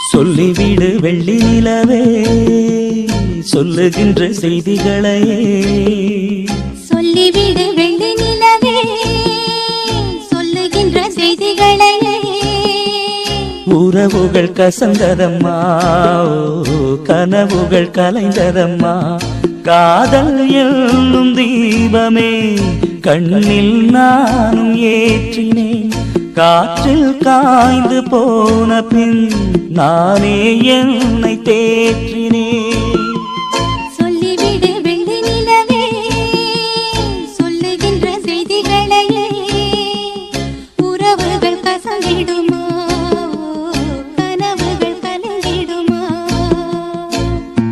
சொல்லிவிடு வெள்ளி நிலவே சொல்லுகின்ற செய்திகளையே சொல்லிவிடு வெள்ளி நிலவே சொல்லுகின்ற செய்திகளையே உறவுகள் கசந்ததம்மா கனவுகள் கலைந்ததம்மா காதல் என்னும் தீபமே கண்ணில் நானும் ஏற்றினேன் காற்றில் காய்ந்து போன பின் நானே என்னை தேற்றினேன்